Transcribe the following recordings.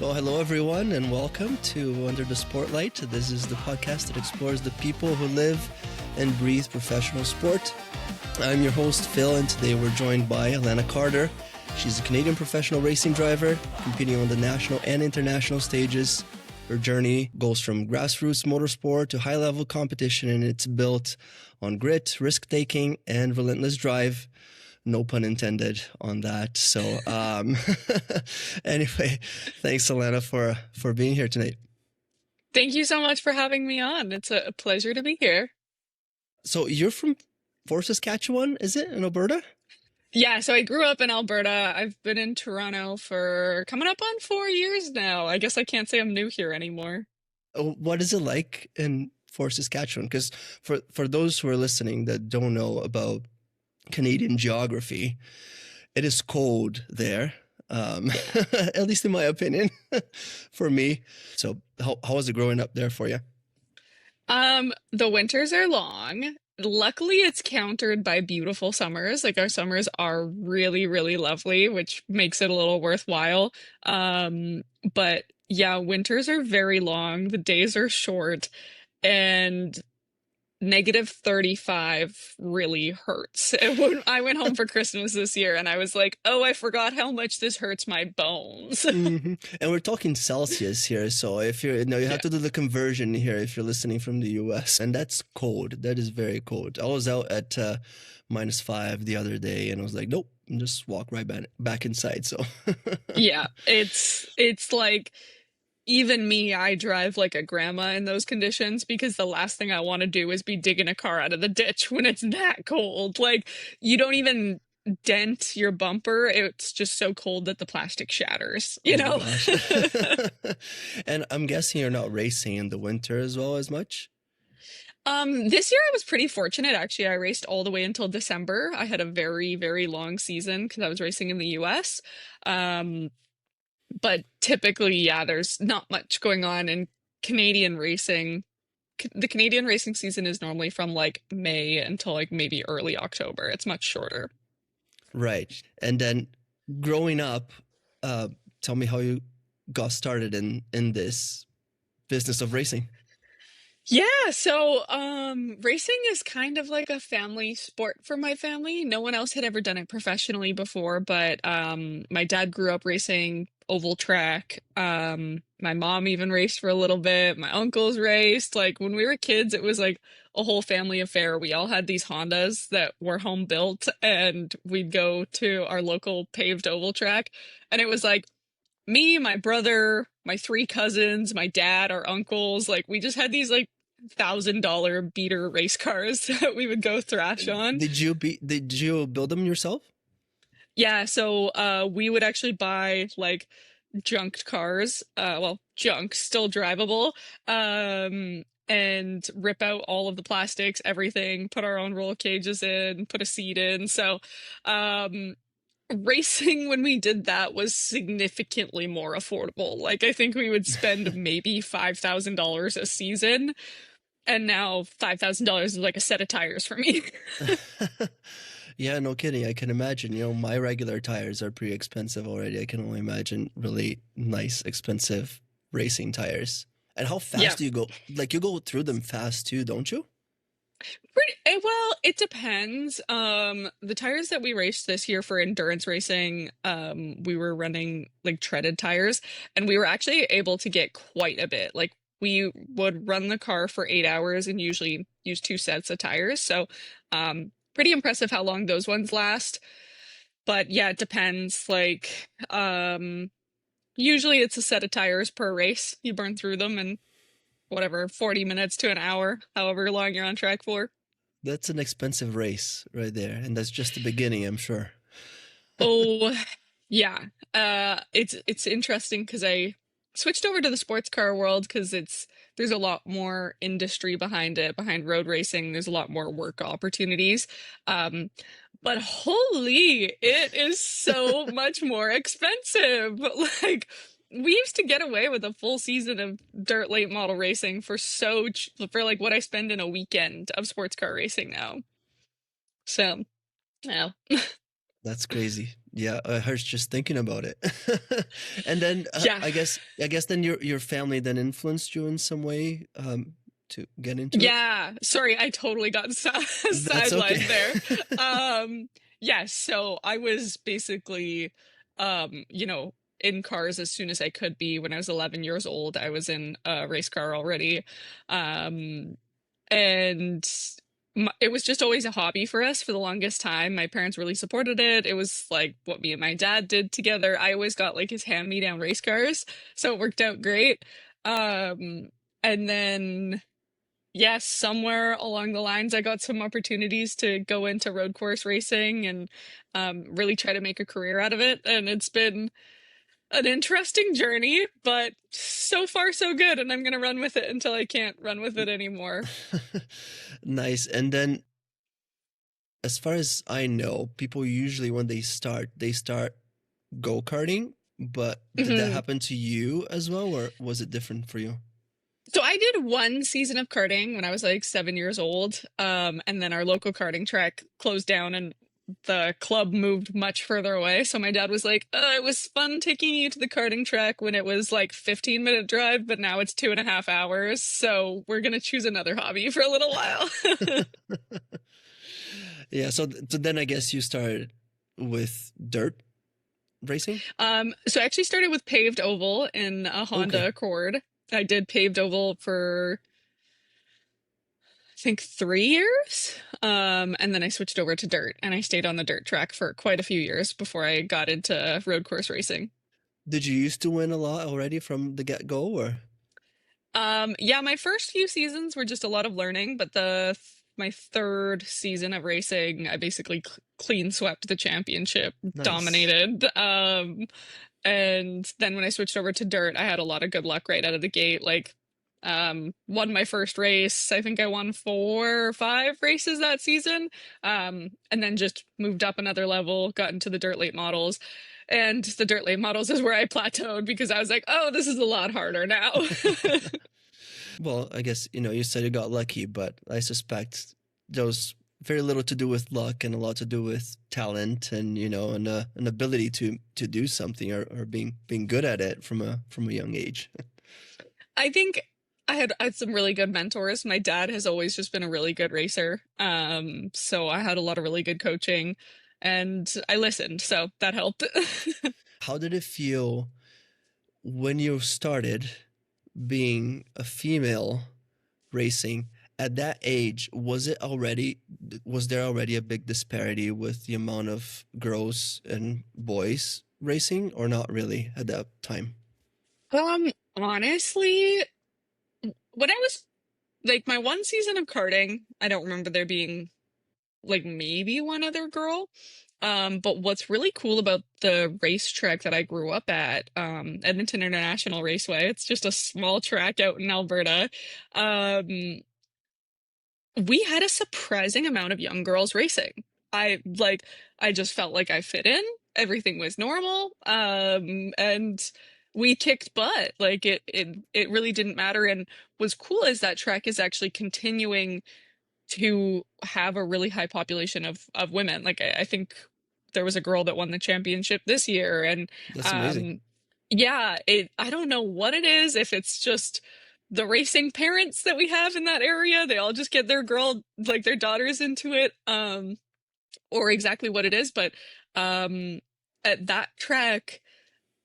Well, hello everyone, and welcome to Under the Spotlight. This is the podcast that explores the people who live and breathe professional sport. I'm your host, Phil, and today we're joined by Alana Carter. She's a Canadian professional racing driver, competing on the national and international stages. Her journey goes from grassroots motorsport to high-level competition, and it's built on grit, risk-taking, and relentless drive. No pun intended on that. So anyway, thanks, Alana, for being here tonight. Thank you so much for having me on. It's a pleasure to be here. So you're from Fort Saskatchewan, is it, in Alberta? Yeah, so I grew up in Alberta. I've been in Toronto for coming up on 4 years now. I guess I can't say I'm new here anymore. What is it like in Fort Saskatchewan? Because for those who are listening that don't know about Canadian geography, it is cold there, at least in my opinion, for me. So how was it growing up there for you? The winters are long. Luckily, it's countered by beautiful summers. Like our summers are really, really lovely, which makes it a little worthwhile. But yeah, winters are very long. The days are short, and -35 really hurts. And when I went home for Christmas this year and I was like, oh, I forgot how much this hurts my bones. And we're talking Celsius here, so if you have Yeah. to do the conversion here if you're listening from the US, and that's cold. That is very cold. I was out at -5 the other day, and I was like, nope, just walk right back inside. So Yeah, it's like even me, I drive like a grandma in those conditions because the last thing I want to do is be digging a car out of the ditch when it's that cold. Like you don't even dent your bumper. It's just so cold that the plastic shatters, you oh my know? gosh. And I'm guessing you're not racing in the winter as well as much. This year I was pretty fortunate actually. I raced all the way until December. I had a very, very long season because I was racing in the US. Um, but typically, yeah, there's not much going on in Canadian racing. The Canadian racing season is normally from like May until like maybe early October. It's much shorter. Right. And then growing up, uh, tell me how you got started in this business of racing. Yeah, so racing is kind of like a family sport for my family. No one else had ever done it professionally before, but my dad grew up racing oval track. My mom even raced for a little bit. My uncles raced. Like when we were kids, it was like a whole family affair. We all had these Hondas that were home built, and we'd go to our local paved oval track, and it was like me, my brother, my three cousins, my dad, our uncles, like we just had these like $1,000 beater race cars that we would go thrash on. Did you build them yourself? Yeah, so we would actually buy like junked cars, well, junk, still drivable, and rip out all of the plastics, everything, put our own roll cages in, put a seat in. So, um, racing when we did that was significantly more affordable. Like I think we would spend maybe $5,000 a season, and now $5,000 is like a set of tires for me. Yeah, no kidding. I can imagine. My regular tires are pretty expensive already. I can only imagine really nice, expensive racing tires. And how Yeah. fast do you go? Like you go through them fast too, don't you? Well, it depends. The tires that we raced this year for endurance racing, we were running like treaded tires, and we were actually able to get quite a bit. Like we would run the car for 8 hours and usually use two sets of tires. So, pretty impressive how long those ones last. But yeah, it depends. Like, usually it's a set of tires per race. You burn through them in whatever, 40 minutes to an hour, however long you're on track for. That's an expensive race right there, and that's just the beginning, I'm sure. Oh, yeah. It's interesting because I switched over to the sports car world because there's a lot more industry behind it, behind road racing. There's a lot more work opportunities. Um, but holy, it is so much more expensive. Like we used to get away with a full season of dirt late model racing for like what I spend in a weekend of sports car racing now. So, yeah. That's crazy. Yeah, it hurts just thinking about it. And then Yeah. I guess then your family then influenced you in some way to get into it. Yeah. Sorry, I totally got That's okay. sidelined there. Um, yes, so I was basically, you know, in cars as soon as I could be. When I was 11 years old, I was in a race car already. Um, and it was just always a hobby for us for the longest time. My parents really supported it. It was like what me and my dad did together. I always got like his hand-me-down race cars, so it worked out great. And then yes, somewhere along the lines, I got some opportunities to go into road course racing and really try to make a career out of it. And it's been an interesting journey, but so far so good. And I'm going to run with it until I can't run with it anymore. Nice. And then as far as I know, people usually when they start go-karting, but did that Mhm. happen to you as well, or was it different for you? So I did one season of karting when I was like 7 years old. And then our local karting track closed down and the club moved much further away. So my dad was like, it was fun taking you to the karting track when it was like 15-minute drive, but now it's 2.5 hours. So we're gonna choose another hobby for a little while. Yeah, so then I guess you started with dirt racing? So I actually started with paved oval in a Honda Okay. Accord. I did paved oval for I think 3 years. And then I switched over to dirt and I stayed on the dirt track for quite a few years before I got into road course racing. Did you used to win a lot already from the get-go, or? Yeah, my first few seasons were just a lot of learning, but my third season of racing, I basically clean swept the championship, Nice. dominated. And then when I switched over to dirt, I had a lot of good luck right out of the gate. Like, won my first race. I think I won 4 or 5 races that season. And then just moved up another level, got into the dirt late models. And the dirt late models is where I plateaued because I was like, oh, this is a lot harder now. Well, I guess, you said you got lucky, but I suspect there was very little to do with luck and a lot to do with talent and, an ability to do something or being good at it from a young age. I think I had some really good mentors. My dad has always just been a really good racer. So I had a lot of really good coaching and I listened, so that helped. How did it feel when you started being a female racing at that age? Was there already a big disparity with the amount of girls and boys racing, or not really at that time? Honestly, when I was like my one season of karting, I don't remember there being like maybe one other girl. But what's really cool about the racetrack that I grew up at, Edmonton International Raceway, it's just a small track out in Alberta. Um, we had a surprising amount of young girls racing. I just felt like I fit in. Everything was normal. And we kicked butt. Like it really didn't matter. And what's cool is that track is actually continuing to have a really high population of women. Like I think there was a girl that won the championship this year, and That's amazing. um, yeah, it. I don't know what it is. If it's just the racing parents that we have in that area, they all just get their daughters into it, or exactly what it is. But um, at that track,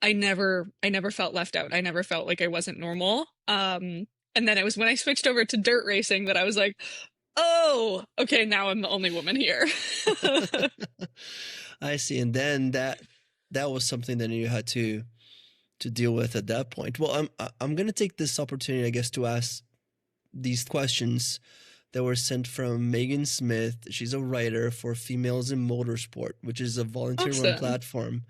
I never felt left out. I never felt like I wasn't normal. And then it was when I switched over to dirt racing that I was like, oh, okay, now I'm the only woman here. I see. And then that was something that you had to deal with at that point. Well, I'm gonna take this opportunity, I guess, to ask these questions that were sent from Megan Smith. She's a writer for Females in Motorsport, which is a volunteer-run Awesome. platform,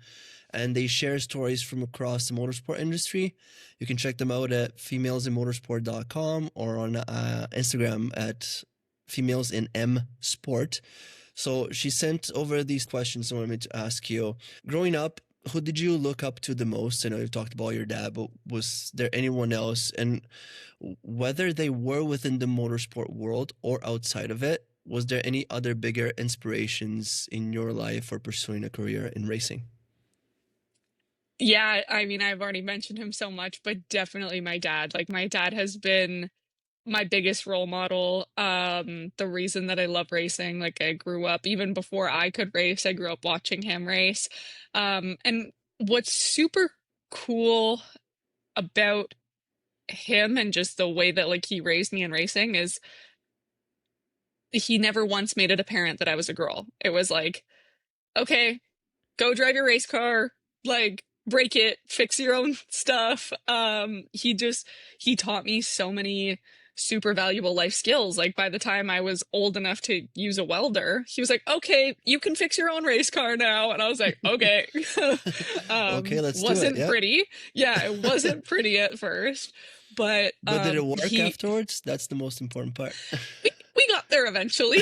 and they share stories from across the motorsport industry. You can check them out at femalesinmotorsport.com or on Instagram at females in M Sport. So she sent over these questions I wanted me to ask you. Growing up, who did you look up to the most? I know you've talked about your dad, but was there anyone else? And whether they were within the motorsport world or outside of it, was there any other bigger inspirations in your life for pursuing a career in racing? Yeah, I mean, I've already mentioned him so much, but definitely my dad. Like my dad has been my biggest role model. The reason that I love racing, like I grew up even before I could race, I grew up watching him race. And what's super cool about him and just the way that like he raised me in racing is he never once made it apparent that I was a girl. It was like, okay, go drive your race car, like break it, fix your own stuff. He taught me so many super valuable life skills. Like by the time I was old enough to use a welder, he was like, "Okay, you can fix your own race car now." And I was like, "Okay." Okay, let's do it. Wasn't Yeah. pretty. Yeah, it wasn't pretty at first, but But did it work he afterwards? That's the most important part. we got there eventually.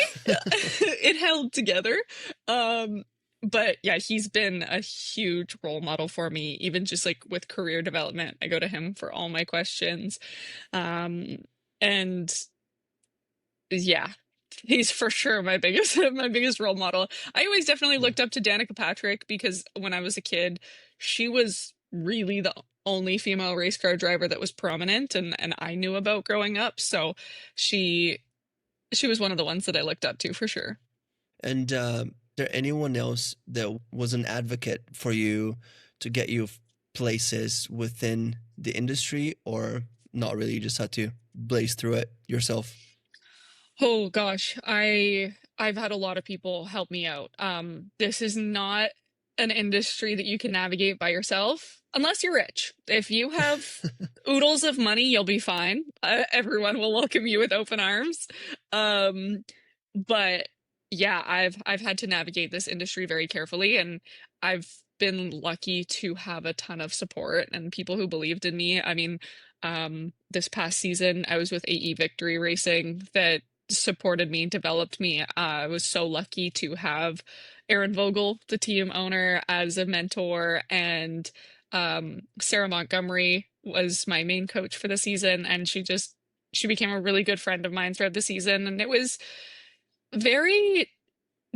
It held together. Um, but yeah, he's been a huge role model for me, even just like with career development. I go to him for all my questions. Um, and yeah, he's for sure my biggest my biggest role model. I always definitely Yeah. looked up to Danica Patrick because when I was a kid, she was really the only female race car driver that was prominent and I knew about growing up. So she she was one of the ones that I looked up to for sure. And there anyone else that was an advocate for you to get you places within the industry, or not really? You just had to blaze through it yourself. Oh gosh, I've had a lot of people help me out. This is not an industry that you can navigate by yourself unless you're rich. If you have oodles of money, you'll be fine. Everyone will welcome you with open arms. Um, but yeah, I've had to navigate this industry very carefully, and I've been lucky to have a ton of support and people who believed in me. I mean, this past season, I was with AE Victory Racing that supported me, developed me. I was so lucky to have Aaron Vogel, the team owner, as a mentor, and Sarah Montgomery was my main coach for the season, and she became a really good friend of mine throughout the season, and it was very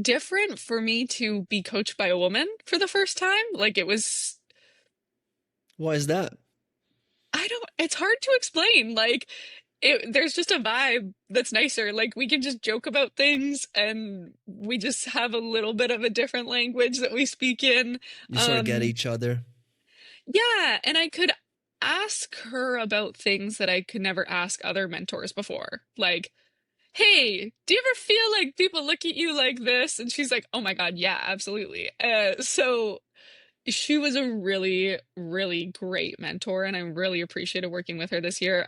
different for me to be coached by a woman for the first time. Like it was, Why is that? I don't, it's hard to explain. Like there's just a vibe that's nicer. Like we can just joke about things and we just have a little bit of a different language that we speak in. You sort of get Um, each other. yeah, and I could ask her about things that I could never ask other mentors before. Like, hey, do you ever feel like people look at you like this? And she's like, oh my God, yeah, absolutely. So she was a really, really great mentor, and I really appreciated working with her this year.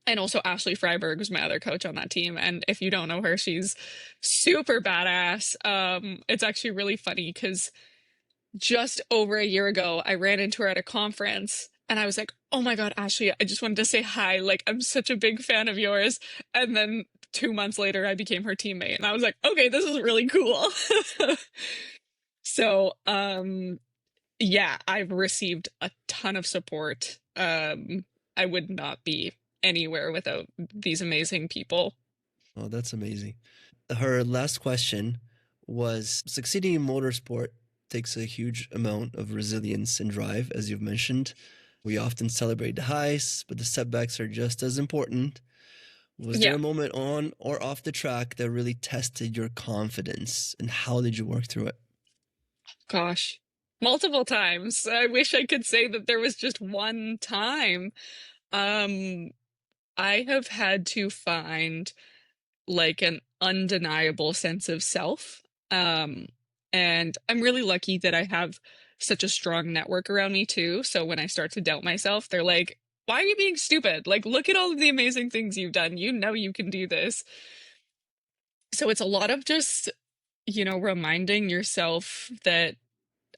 And also Ashley Freiberg was my other coach on that team. And if you don't know her, she's super badass. It's actually really funny because just over a year ago, I ran into her at a conference and I was like, oh my God, Ashley, I just wanted to say hi. Like, I'm such a big fan of yours. And then 2 months later, I became her teammate. And I was like, okay, this is really cool. So, yeah, I've received a ton of support. I would not be anywhere without these amazing people. Oh, that's amazing. Her last question was, succeeding in motorsport takes a huge amount of resilience and drive, as you've mentioned. We often celebrate the highs, but the setbacks are just as important. Was there Yeah, a moment on or off the track that really tested your confidence, and how did you work through it? gosh, multiple times. I wish I could say that there was just one time. Um, I have had to find like an undeniable sense of self. Um, and I'm really lucky that I have such a strong network around me too. So when I start to doubt myself, they're like, why are you being stupid? Like, look at all of the amazing things you've done. You know you can do this. So it's a lot of just, reminding yourself that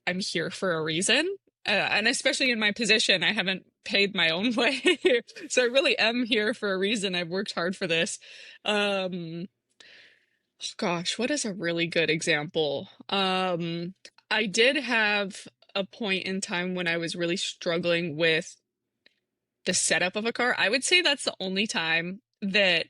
I'm here for a reason. And especially in my position, I haven't paid my own way. So I really am here for a reason. I've worked hard for this. Um, Gosh, what is a really good example? I did have a point in time when I was really struggling with the setup of a car. I would say that's the only time that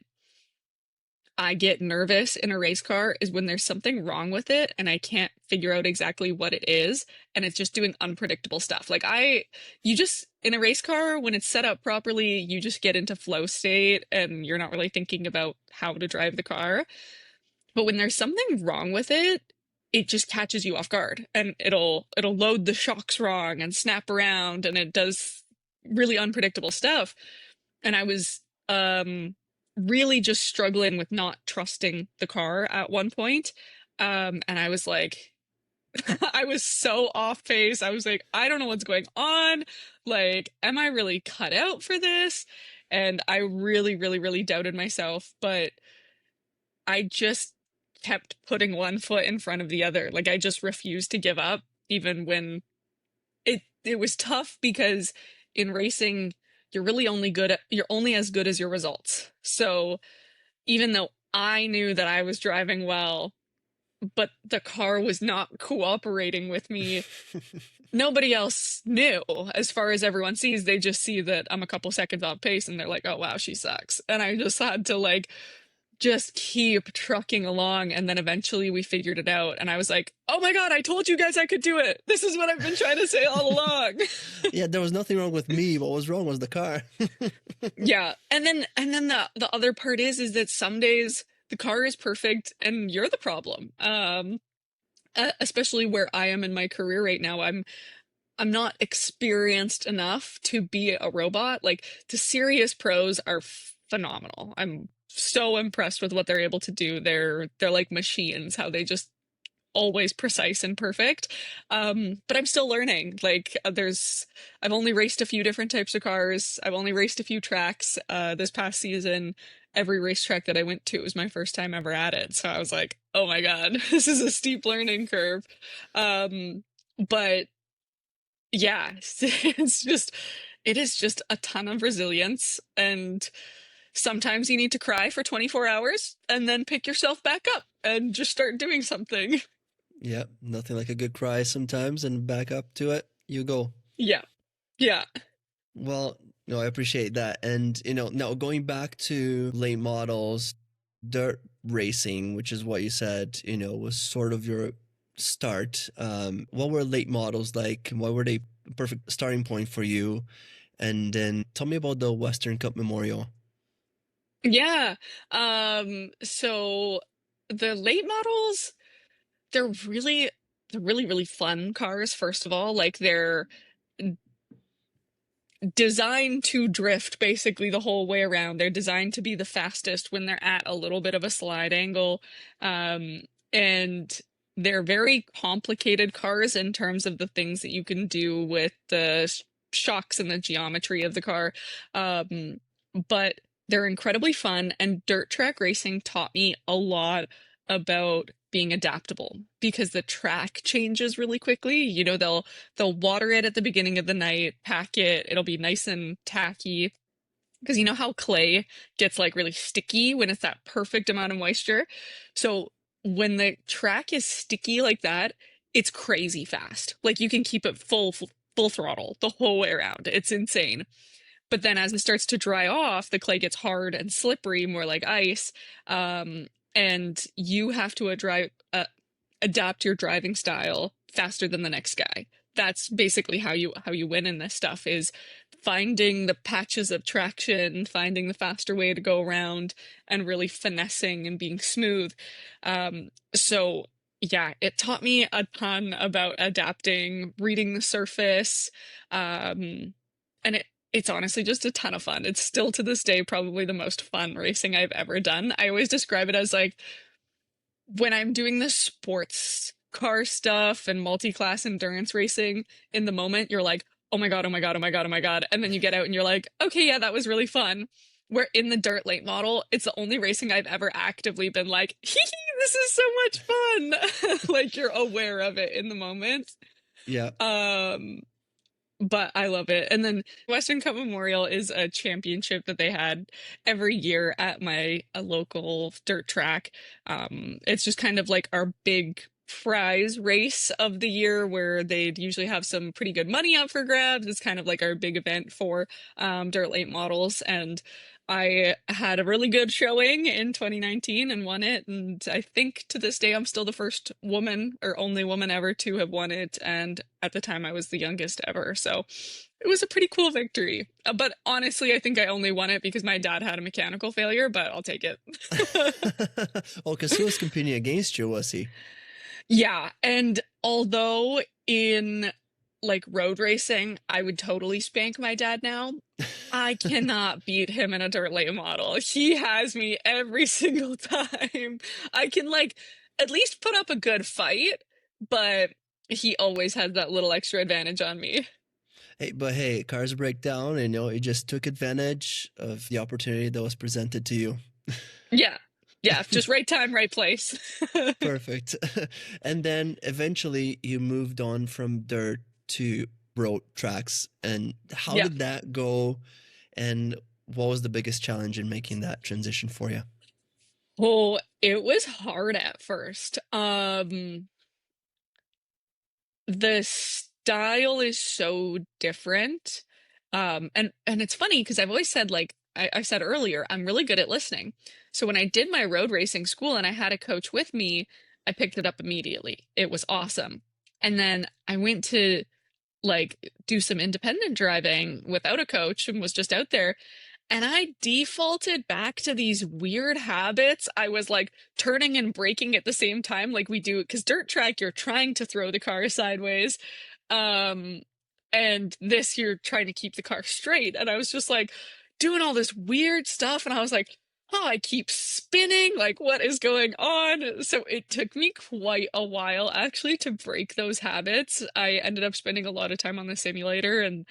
I get nervous in a race car is when there's something wrong with it and I can't figure out exactly what it is, and it's just doing unpredictable stuff. You just, in a race car, when it's set up properly, you just get into flow state and you're not really thinking about how to drive the car. But when there's something wrong with it, it just catches you off guard and it'll load the shocks wrong and snap around and it does really unpredictable stuff. And I was really just struggling with not trusting the car at one point. And I was like, I was so off pace. I was like, I don't know what's going on. Like, am I really cut out for this? And I really, really, really doubted myself. But I just kept putting one foot in front of the other. Like, I just refused to give up, even when it was tough, because in racing, you're only as good as your results. So even though I knew that I was driving well, but the car was not cooperating with me, nobody else knew. As far as everyone sees, they just see that I'm a couple seconds off pace and they're like, oh wow, she sucks. And I just had to like just keep trucking along, and then eventually we figured it out and I was like, oh my god, I told you guys I could do it. This is what I've been trying to say all along. Yeah, there was nothing wrong with me. What was wrong was the car. Yeah. And then the other part is that some days the car is perfect and you're the problem. Especially where I am in my career right now. I'm not experienced enough to be a robot. Like, the serious pros are phenomenal. I'm so impressed with what they're able to do. They're like machines, how they just always precise and perfect. But I'm still learning. Like, I've only raced a few different types of cars. I've only raced a few tracks. This past season, every racetrack that I went to was my first time ever at it. So I was like, oh my God, this is a steep learning curve. But yeah, it is just a ton of resilience, and sometimes you need to cry for 24 hours and then pick yourself back up and just start doing something. Yeah, nothing like a good cry sometimes, and back up to it you go. Yeah. Yeah. Well, no, I appreciate that. And, now going back to late models, dirt racing, which is what you said, was sort of your start. What were late models like? What were they a perfect starting point for you? And then tell me about the Western Cup Memorial. Yeah. So the late models, they're really, really fun cars, first of all. Like, they're designed to drift basically the whole way around. They're designed to be the fastest when they're at a little bit of a slide angle. And they're very complicated cars in terms of the things that you can do with the shocks and the geometry of the car. But they're incredibly fun, and dirt track racing taught me a lot about being adaptable, because the track changes really quickly. They'll water it at the beginning of the night, pack it, it'll be nice and tacky. Because you know how clay gets like really sticky when it's that perfect amount of moisture? So when the track is sticky like that, it's crazy fast. Like, you can keep it full throttle the whole way around. It's insane. But then as it starts to dry off, the clay gets hard and slippery, more like ice. And you have to adapt your driving style faster than the next guy. That's basically how you win in this stuff, is finding the patches of traction, finding the faster way to go around, and really finessing and being smooth. So yeah, it taught me a ton about adapting, reading the surface, and it's honestly just a ton of fun. It's still to this day probably the most fun racing I've ever done. I always describe it as like, when I'm doing the sports car stuff and multi-class endurance racing, in the moment you're like, oh my god, oh my god, oh my god, oh my god, and then you get out and you're like, okay, yeah, that was really fun. Where in the dirt late model, it's the only racing I've ever actively been like, hee hee, this is so much fun. Like, you're aware of it in the moment. Yeah. But I love it. And then Western Cup Memorial is a championship that they had every year at my local dirt track. It's just kind of like our big prize race of the year, where they'd usually have some pretty good money up for grabs. It's kind of like our big event for dirt late models. And I had a really good showing in 2019 and won it. And I think to this day, I'm still the first woman or only woman ever to have won it. And at the time, I was the youngest ever. So it was a pretty cool victory. But honestly, I think I only won it because my dad had a mechanical failure, but I'll take it. Well, because he was competing against you, was he? Yeah, and although in like road racing, I would totally spank my dad now, I cannot beat him in a dirt late model. He has me every single time. I can like at least put up a good fight, but he always has that little extra advantage on me. Hey, but hey, cars break down, and you just took advantage of the opportunity that was presented to you. Yeah. Yeah, just right time, right place. Perfect. And then eventually you moved on from dirt to road tracks. And how Yeah. did that go? And what was the biggest challenge in making that transition for you? Oh, it was hard at first. The style is so different. And it's funny because I've always said, like I said earlier, I'm really good at listening. So when I did my road racing school and I had a coach with me, I picked it up immediately. It was awesome. And then I went to like do some independent driving without a coach and was just out there. And I defaulted back to these weird habits. I was like turning and braking at the same time, like we do, because dirt track, you're trying to throw the car sideways. Um, and this, you're trying to keep the car straight. And I was just like doing all this weird stuff. And I was like, oh, I keep spinning. Like, what is going on? So it took me quite a while actually to break those habits. I ended up spending a lot of time on the simulator and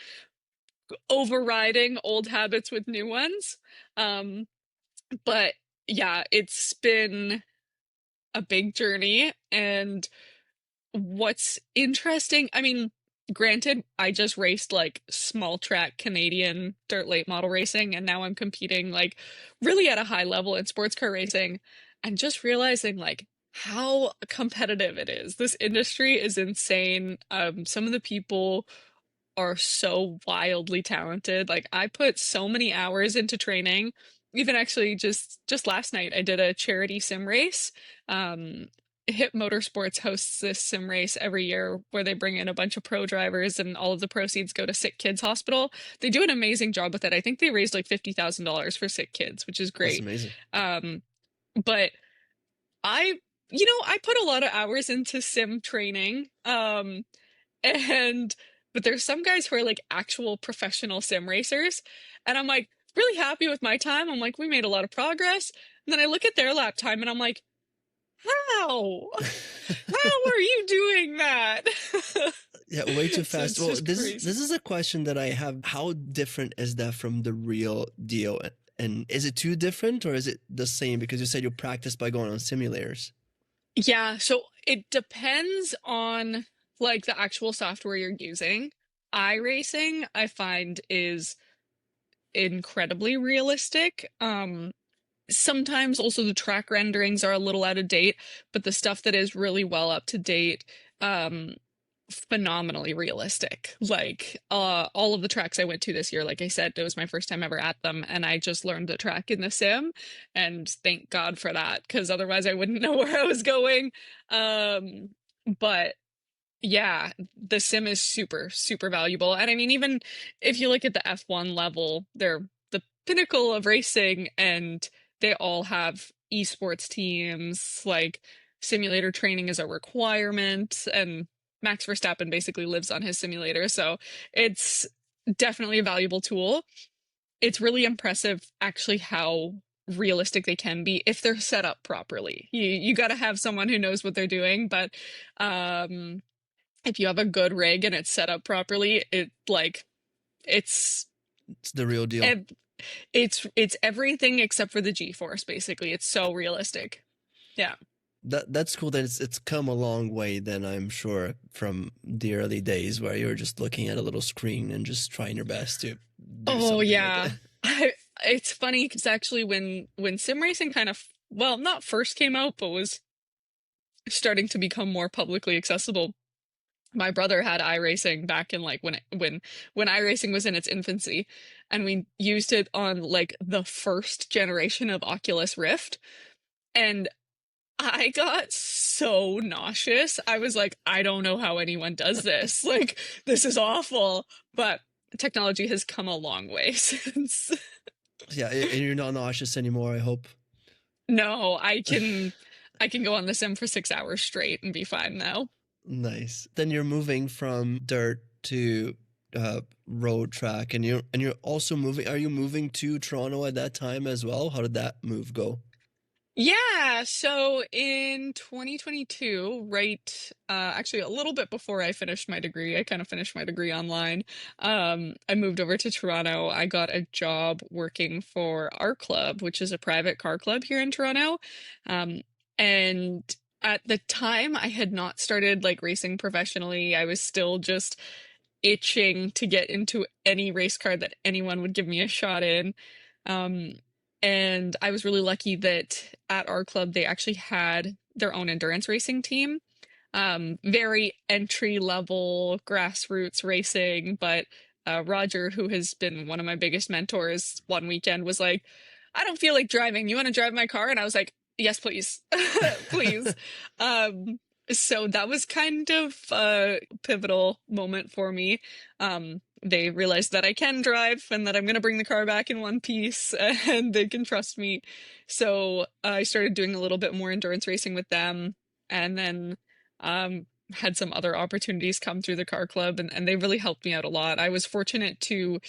overriding old habits with new ones. Um, but yeah, it's been a big journey. And what's interesting, I mean, granted, I just raced like small track Canadian dirt late model racing, and now I'm competing like really at a high level in sports car racing, and just realizing like how competitive it is. This industry is insane. Some of the people are so wildly talented. Like I put so many hours into training. Even actually just last night I did a charity sim race. Hip Motorsports hosts this sim race every year where they bring in a bunch of pro drivers and all of the proceeds go to Sick Kids Hospital. They do an amazing job with it. I think they raised like $50,000 for sick kids, which is That's great. amazing. Um, but I, I put a lot of hours into sim training. And but there's some guys who are like actual professional sim racers, and I'm like really happy with my time. I'm like, we made a lot of progress. And then I look at their lap time and I'm like, how? How are you doing that? Yeah, way too So fast. it's Well, just crazy. this is a question that I have. How different is that from the real deal? And is it too different or is it the same? Because you said you practice by going on simulators. Yeah, so it depends on like the actual software you're using. iRacing, I find, is incredibly realistic. Sometimes also the track renderings are a little out of date, but the stuff that is really well up to date, um, phenomenally realistic. Like all of the tracks I went to this year, like I said, it was my first time ever at them, and I just learned the track in the sim, and thank God for that, because otherwise I wouldn't know where I was going. But yeah, the sim is super, super valuable. And I mean, even if you look at the F1 level, they're the pinnacle of racing, and they all have esports teams. Like simulator training is a requirement, and Max Verstappen basically lives on his simulator. So it's definitely a valuable tool. It's really impressive actually how realistic they can be if they're set up properly. You got to have someone who knows what they're doing, but um if you have a good rig and it's set up properly, it like it's It's the real deal. ev- it's everything except for the G-force, basically. It's so realistic. Yeah. That's cool that it's come a long way then, I'm sure, from the early days where you were just looking at a little screen and just trying your best to do Oh something with yeah. it. It's funny because actually when sim racing kind of, well, not first came out, but was starting to become more publicly accessible, My brother had iRacing back in like when iRacing was in its infancy, and we used it on like the first generation of Oculus Rift, and I got so nauseous. I was like, I don't know how anyone does this. Like, this is awful. But technology has come a long way since. Yeah, and you're not nauseous anymore, I hope. No, I can go on the sim for 6 hours straight and be fine now. Nice. Then you're moving from dirt to road track, and you're also moving. Are you moving to Toronto at that time as well? How did that move go? Yeah, so in 2022, right, actually a little bit before I finished my degree, I kind of finished my degree online. I moved over to Toronto. I got a job working for our club, which is a private car club here in Toronto. Um, and at the time, I had not started like racing professionally. I was still just itching to get into any race car that anyone would give me a shot in. Um, and I was really lucky that at our club they actually had their own endurance racing team. Very entry level grassroots racing, but Roger, who has been one of my biggest mentors, one weekend was like, I don't feel like driving. You want to drive my car? And I was like, yes, please. Please. Um, so that was kind of a pivotal moment for me. They realized that I can drive and that I'm going to bring the car back in one piece and they can trust me. So I started doing a little bit more endurance racing with them, and then um, had some other opportunities come through the car club, and they really helped me out a lot. I was fortunate to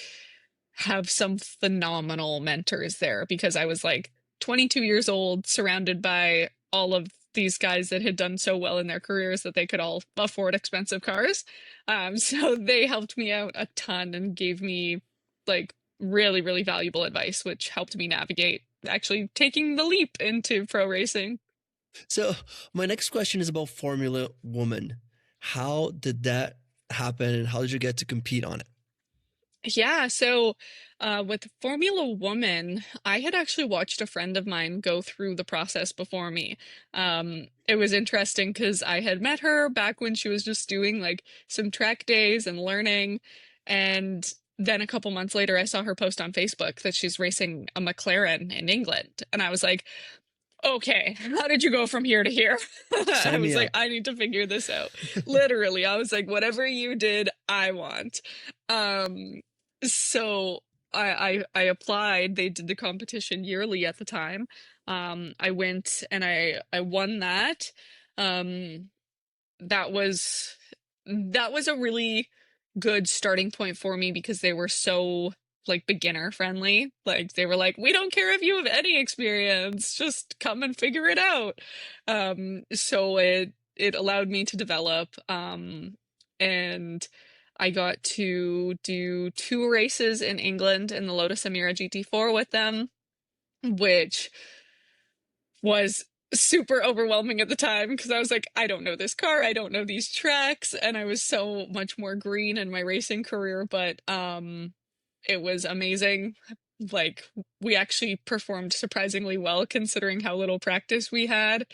have some phenomenal mentors there because I was like 22 years old, surrounded by all of these guys that had done so well in their careers that they could all afford expensive cars. So they helped me out a ton and gave me like really, really valuable advice, which helped me navigate actually taking the leap into pro racing. So my next question is about Formula Woman. How did that happen, and how did you get to compete on it? Yeah, so with Formula Woman, I had actually watched a friend of mine go through the process before me. It was interesting because I had met her back when she was just doing like some track days and learning. And then a couple months later, I saw her post on Facebook that she's racing a McLaren in England. And I was like, okay, how did you go from here to here? I Sign me was like, up. I need to figure this out. Literally, I was like, whatever you did, I want. Um, so I applied. They did the competition yearly at the time. I went and I won that. Um, that was that was a really good starting point for me because they were so like beginner friendly. Like they were like, we don't care if you have any experience, just come and figure it out. So it allowed me to develop. And I got to do two races in England in the Lotus Emira GT4 with them, which was super overwhelming at the time because I was like, I don't know this car, I don't know these tracks, and I was so much more green in my racing career, but it was amazing. Like we actually performed surprisingly well considering how little practice we had.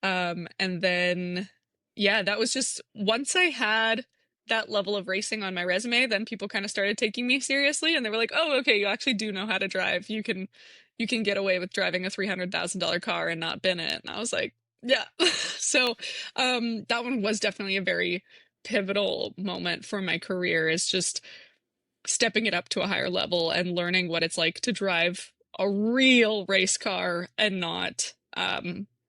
And then yeah, that was just once I had that level of racing on my resume, then people kind of started taking me seriously and they were like, "Oh, okay, you actually do know how to drive. You can get away with driving a $300,000 car and not bin it." And I was like, "Yeah." So, that one was definitely a very pivotal moment for my career, is just stepping it up to a higher level and learning what it's like to drive a real race car and not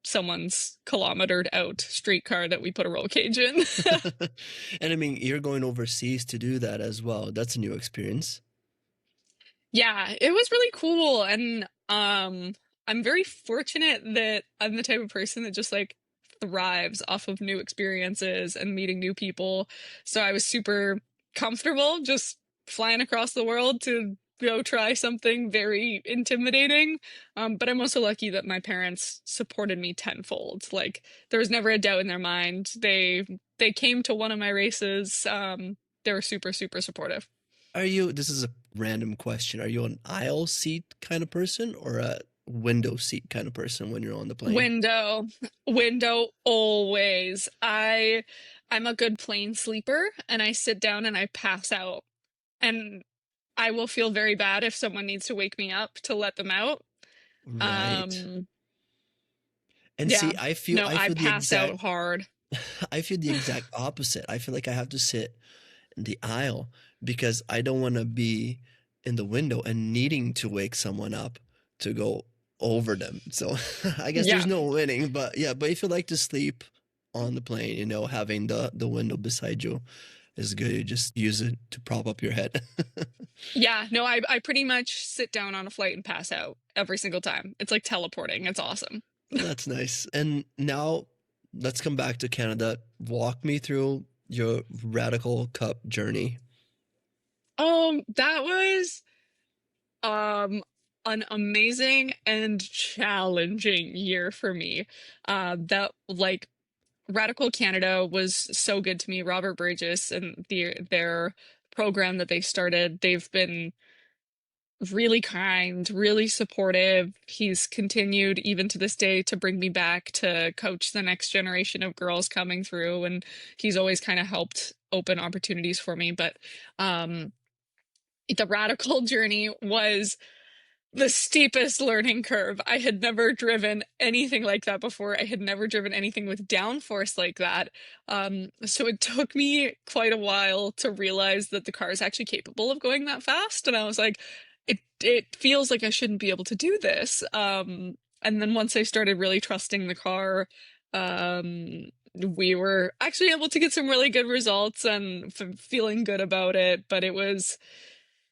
someone's kilometered out street car that we put a roll cage in. And I mean, you're going overseas to do that as well. That's a new experience. Yeah, it was really cool. And I'm very fortunate that I'm the type of person that just like thrives off of new experiences and meeting new people. So I was super comfortable just flying across the world to go try something very intimidating. But I'm also lucky that my parents supported me tenfold. Like there was never a doubt in their mind. They came to one of my races. They were super, super supportive. Are you, this is a random question, are you an aisle seat kind of person or a window seat kind of person when you're on the plane? Window, window always. I'm a good plain sleeper and I sit down and I pass out. And I will feel very bad if someone needs to wake me up to let them out. Right. Um, And yeah, see, I feel no, I I feel the pass exact out hard. I feel the exact opposite. I feel like I have to sit in the aisle because I don't want to be in the window and needing to wake someone up to go over them. So I guess there's Yeah. no winning, but yeah, but if you like to sleep on the plane, having the window beside you is good. You just use it to prop up your head. Yeah, no, I pretty much sit down on a flight and pass out every single time. It's like teleporting. It's awesome. That's nice. And now let's come back to Canada. Walk me through your Radical Cup journey. That was um an amazing and challenging year for me. That like Radical Canada was so good to me. Robert Burgess and their program that they started, they've been really kind, really supportive. He's continued even to this day to bring me back to coach the next generation of girls coming through, and he's always kind of helped open opportunities for me. But um the Radical journey was the steepest learning curve. I had never driven anything like that before. I had never driven anything with downforce like that. So it took me quite a while to realize that the car is actually capable of going that fast. And I was like, it feels like I shouldn't be able to do this. And then once I started really trusting the car, we were actually able to get some really good results and feeling good about it. But it was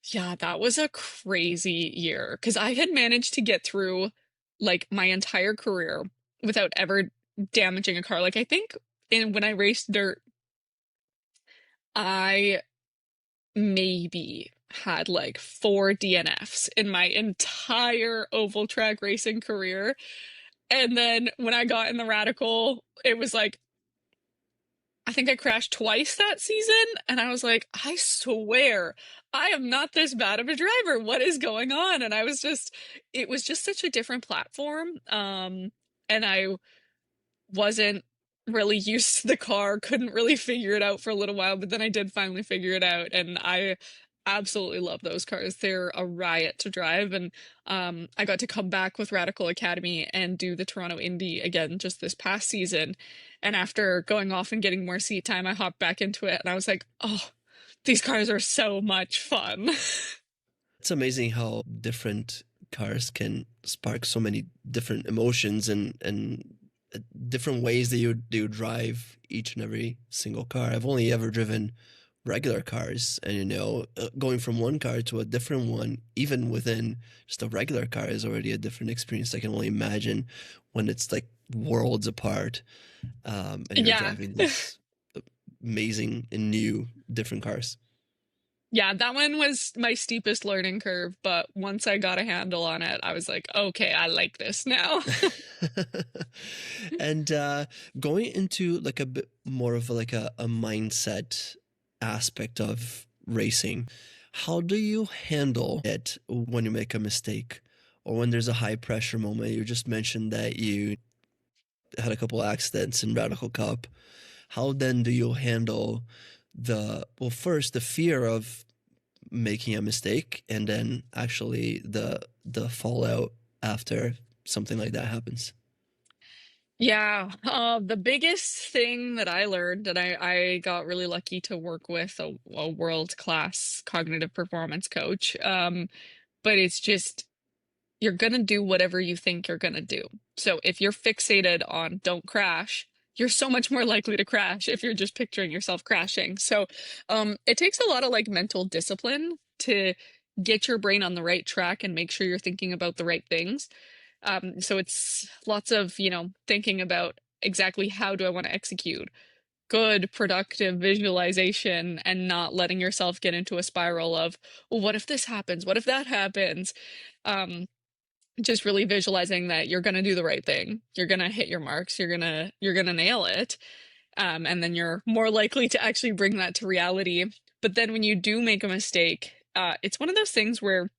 yeah, that was a crazy year because I had managed to get through like my entire career without ever damaging a car. Like I think in when I raced dirt, I maybe had like 4 DNFs in my entire oval track racing career. And then when I got in the Radical, it was like I think I crashed twice that season, and I was like, I swear, I am not this bad of a driver. What is going on? And it was just such a different platform. And I wasn't really used to the car, couldn't really figure it out for a little while, but then I did finally figure it out, and I absolutely love those cars. They're a riot to drive, and I got to come back with Radical Academy and do the Toronto Indy again just this past season. And after going off and getting more seat time, I hopped back into it, and I was like, oh, these cars are so much fun. It's amazing how different cars can spark so many different emotions and different ways that you drive each and every single car. I've only ever driven regular cars, and going from one car to a different one, even within just a regular car, is already a different experience. I can only imagine when it's like worlds apart, and you're Yeah. driving these amazing and new different cars. Yeah, that one was my steepest learning curve, but once I got a handle on it, I was like, okay, I like this now. And going into like a bit more of like a mindset aspect of racing, how do you handle it when you make a mistake or when there's a high pressure moment? You just mentioned that you had a couple accidents in Radical Cup. How then do you handle first the fear of making a mistake, and then actually the fallout after something like that happens? Yeah, the biggest thing that I learned, and I got really lucky to work with a world-class cognitive performance coach. But it's just you're gonna do whatever you think you're gonna do. So if you're fixated on don't crash, you're so much more likely to crash if you're just picturing yourself crashing. So, it takes a lot of like mental discipline to get your brain on the right track and make sure you're thinking about the right things. So it's lots of, thinking about exactly how do I want to execute good, productive visualization and not letting yourself get into a spiral of, well, what if this happens? What if that happens? Um, just really visualizing that you're going to do the right thing. You're going to hit your marks. You're going to nail it. And then you're more likely to actually bring that to reality. But then when you do make a mistake, it's one of those things where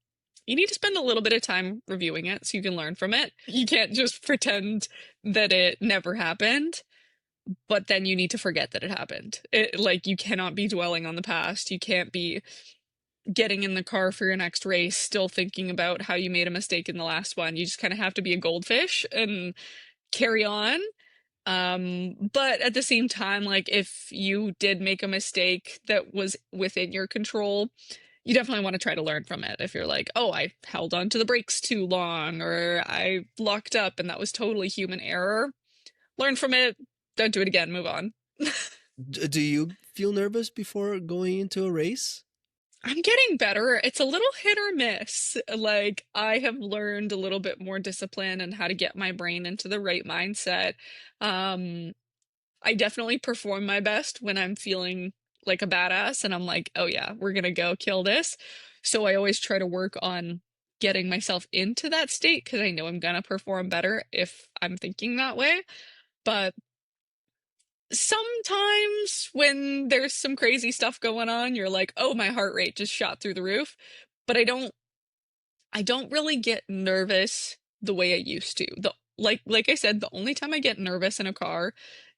you need to spend a little bit of time reviewing it so you can learn from it. You can't just pretend that it never happened. but then you need to forget that it happened. Like, you cannot be dwelling on the past. You can't be getting in the car for your next race still thinking about how you made a mistake in the last one. You just kind of have to be a goldfish and carry on. But at the same time, like, if you did make a mistake that was within your control, you definitely want to try to learn from it. If you're like, oh, I held on to the brakes too long, or I locked up and that was totally human error, learn from it, don't do it again, move on. Do you feel nervous before going into a race? I'm getting better. It's a little hit or miss. Like, I have learned a little bit more discipline and how to get my brain into the right mindset. Um, I definitely perform my best when I'm feeling like a badass and I'm like, oh yeah, we're gonna go kill this. So I always try to work on getting myself into that state because I know I'm gonna perform better if I'm thinking that way. But sometimes when there's some crazy stuff going on, you're like, oh, my heart rate just shot through the roof. But I don't really get nervous the way I used to. Like I said, the only time I get nervous in a car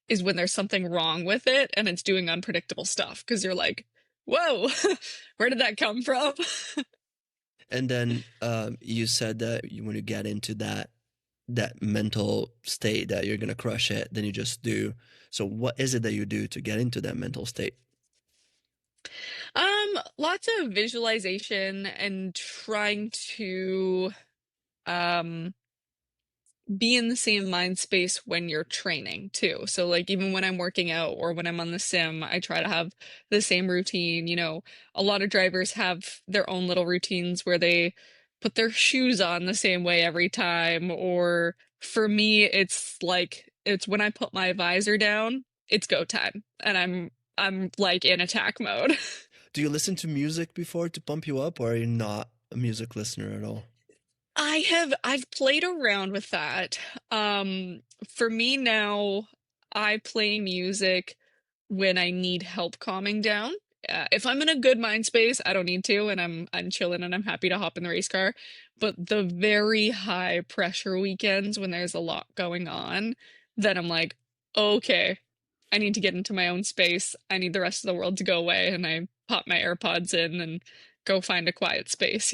is when there's something wrong with it and it's doing unpredictable stuff because you're like, whoa, where did that come from? And then you said that when you get into that mental state that you're gonna crush it, then you just do. So what is it that you do to get into that mental state? Lots of visualization and trying to um be in the same mind space when you're training too. So like even when I'm working out or when I'm on the sim, I try to have the same routine. A lot of drivers have their own little routines where they put their shoes on the same way every time. Or for me, it's like it's when I put my visor down, it's go time. And I'm like in attack mode. Do you listen to music before to pump you up, or are you not a music listener at all? I've played around with that. For me now, I play music when I need help calming down. If I'm in a good mind space, I don't need to, and I'm chilling and I'm happy to hop in the race car. But the very high pressure weekends when there's a lot going on, then I'm like, okay, I need to get into my own space. I need the rest of the world to go away, and I pop my AirPods in and go find a quiet space.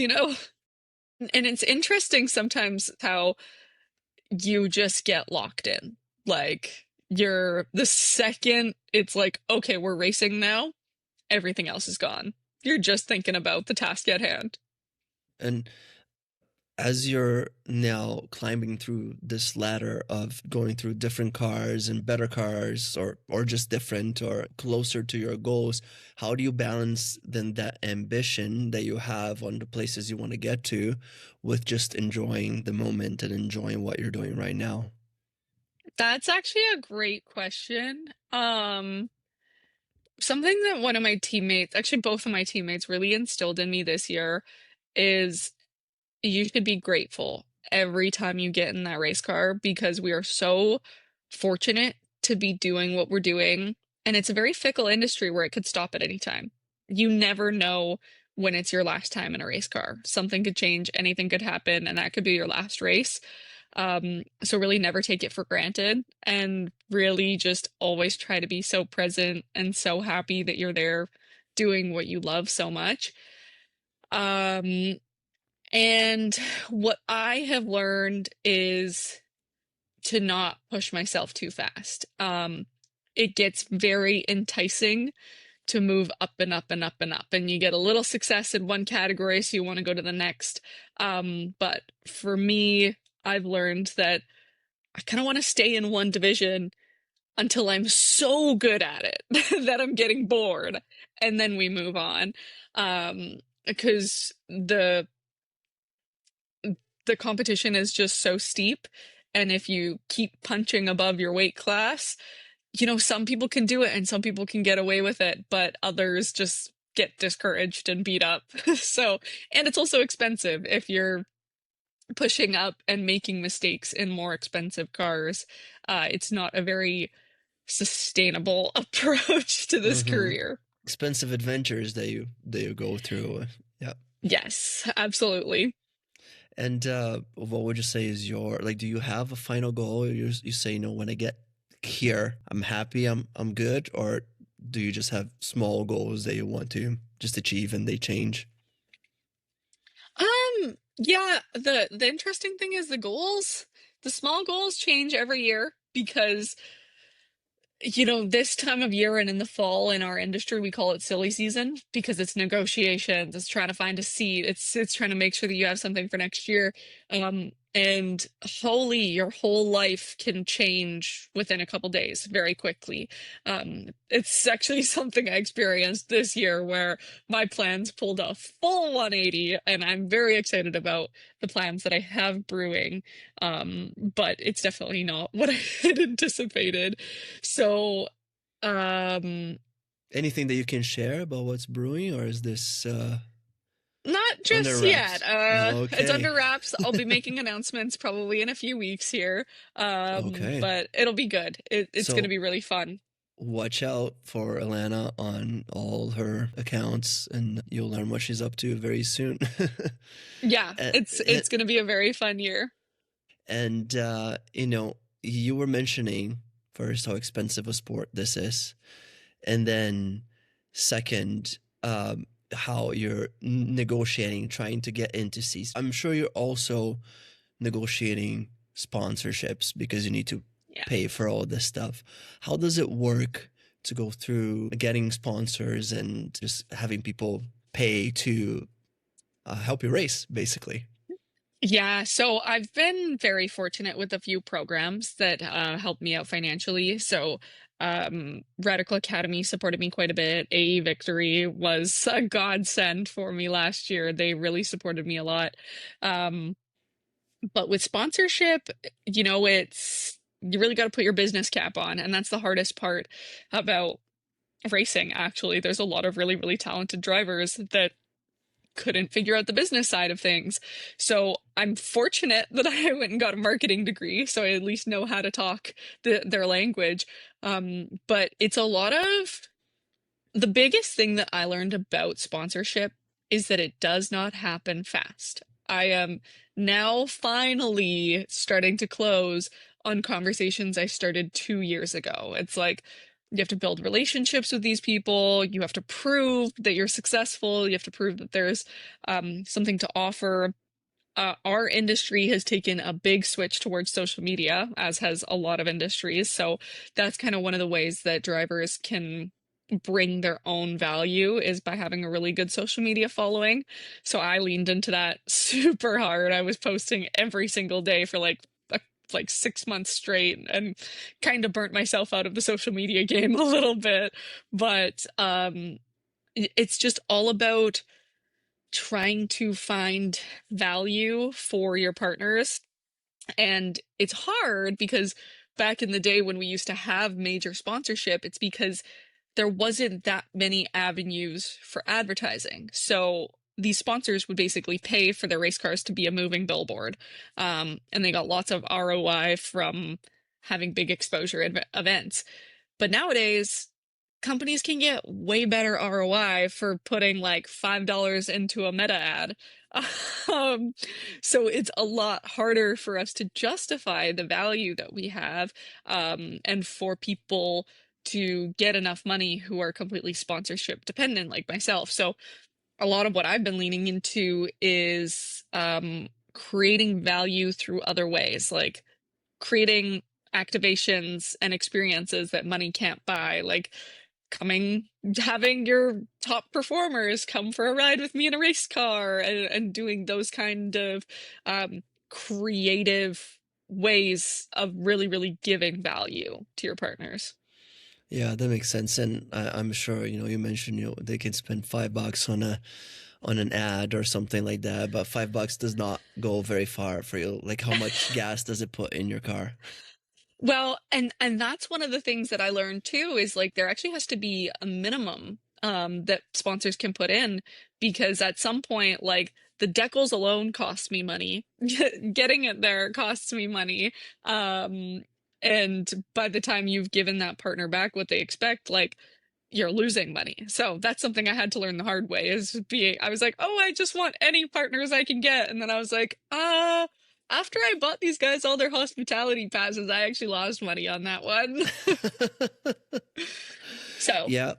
And it's interesting sometimes how you just get locked in. Like, you're the second it's like, okay, we're racing now, everything else is gone. You're just thinking about the task at hand. And as you're now climbing through this ladder of going through different cars and better cars, or just different or closer to your goals, how do you balance then that ambition that you have on the places you want to get to with just enjoying the moment and enjoying what you're doing right now? That's actually a great question. Something that one of my teammates, actually both of my teammates, really instilled in me this year is you should be grateful every time you get in that race car because we are so fortunate to be doing what we're doing. And it's a very fickle industry where it could stop at any time. You never know when it's your last time in a race car. Something could change, anything could happen, and that could be your last race. So really never take it for granted and really just always try to be so present and so happy that you're there doing what you love so much. Um, and what I have learned is to not push myself too fast. It gets very enticing to move up and up and up and up, and you get a little success in one category, so you want to go to the next. But for me, I've learned that I kind of want to stay in one division until I'm so good at it that I'm getting bored, and then we move on. Because the competition is just so steep. And if you keep punching above your weight class, some people can do it and some people can get away with it, but others just get discouraged and beat up. So, and it's also expensive if you're pushing up and making mistakes in more expensive cars. It's not a very sustainable approach to this Mm-hmm. career. Expensive adventures that you go through. Yeah. Yes, absolutely. And what would you say is your, like, do you have a final goal? You say, when I get here, I'm happy, I'm good, or do you just have small goals that you want to just achieve and they change? Yeah, the interesting thing is the small goals change every year because this time of year and in the fall in our industry, we call it silly season because it's negotiations, it's trying to find a seat, it's trying to make sure that you have something for next year. And holy, your whole life can change within a couple days very quickly. It's actually something I experienced this year where my plans pulled a full 180, and I'm very excited about the plans that I have brewing. But it's definitely not what I had anticipated. So, um, Anything that you can share about what's brewing, or is this not under just yet. wraps? It's Okay. under wraps. I'll be making announcements probably in a few weeks here. Okay. But it'll be good. It's going to So be really fun. watch out for Alana on all her accounts, and you'll learn what she's up to very soon. Yeah, and it's going to be a very fun year. and you were mentioning first how expensive a sport this is, and then second, how you're negotiating, trying to get into seats. I'm sure you're also negotiating sponsorships because you need to Yeah. pay for all this stuff. How does it work to go through getting sponsors and just having people pay to help you race, basically? Yeah, so I've been very fortunate with a few programs that helped me out financially. So, Radical Academy supported me quite a bit. AE Victory was a godsend for me last year. They really supported me a lot. Um, but with sponsorship, it's you really got to put your business cap on, and that's the hardest part about racing, actually. There's a lot of really, really talented drivers that couldn't figure out the business side of things. So I'm fortunate that I went and got a marketing degree, so I at least know how to talk their language. But it's a lot of the biggest thing that I learned about sponsorship is that it does not happen fast. I am now finally starting to close on conversations I started 2 years ago. It's like you have to build relationships with these people. You have to prove that you're successful. You have to prove that there's something to offer. Our industry has taken a big switch towards social media, as has a lot of industries. So that's kind of one of the ways that drivers can bring their own value is by having a really good social media following. So I leaned into that super hard. I was posting every single day for like 6 months straight and kind of burnt myself out of the social media game a little bit. But it's just all about trying to find value for your partners. And it's hard because back in the day when we used to have major sponsorship, it's because there wasn't that many avenues for advertising. So these sponsors would basically pay for their race cars to be a moving billboard. And they got lots of ROI from having big exposure events. But nowadays, companies can get way better ROI for putting like $5 into a meta ad. Um, so it's a lot harder for us to justify the value that we have, and for people to get enough money who are completely sponsorship dependent, like myself. So a lot of what I've been leaning into is creating value through other ways, like creating activations and experiences that money can't buy, like having your top performers come for a ride with me in a race car, and doing those kind of creative ways of really, really giving value to your partners. Yeah, that makes sense. And I'm sure, you mentioned, they can spend $5 on an ad or something like that, but $5 does not go very far for you. Like, how much gas does it put in your car? Well, and that's one of the things that I learned too is like there actually has to be a minimum that sponsors can put in, because at some point like the decals alone costs me money. Getting it there costs me money. Um and by the time you've given that partner back what they expect, like you're losing money. So that's something I had to learn the hard way, is being I was like, "Oh, I just want any partners I can get." And then I was like, after I bought these guys all their hospitality passes, I actually lost money on that one. So, Yeah.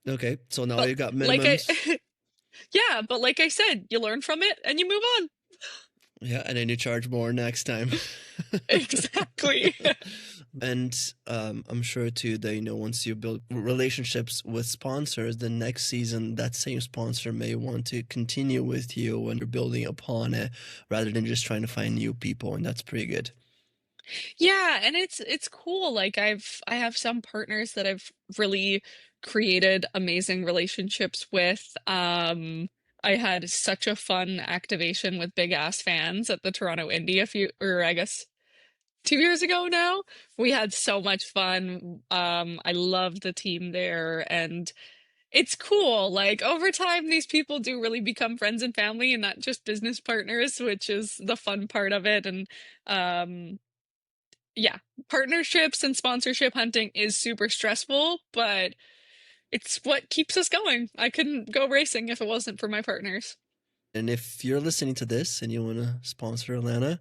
Okay. So now but you got like I, minimums. yeah, but like I said, you learn from it and you move on. Yeah, and then you charge more next time. Exactly. And I'm sure too that once you build relationships with sponsors, the next season that same sponsor may want to continue with you when you're building upon it, rather than just trying to find new people, and that's pretty good. Yeah, and it's cool. Like I have some partners that I've really created amazing relationships with. I had such a fun activation with Big Ass Fans at the Toronto Indy a few, or I guess 2 years ago now. We had so much fun. I loved the team there, and it's cool. Like over time, these people do really become friends and family and not just business partners, which is the fun part of it. And um yeah, partnerships and sponsorship hunting is super stressful, but it's what keeps us going. I couldn't go racing if it wasn't for my partners. And if you're listening to this and you want to sponsor Alana,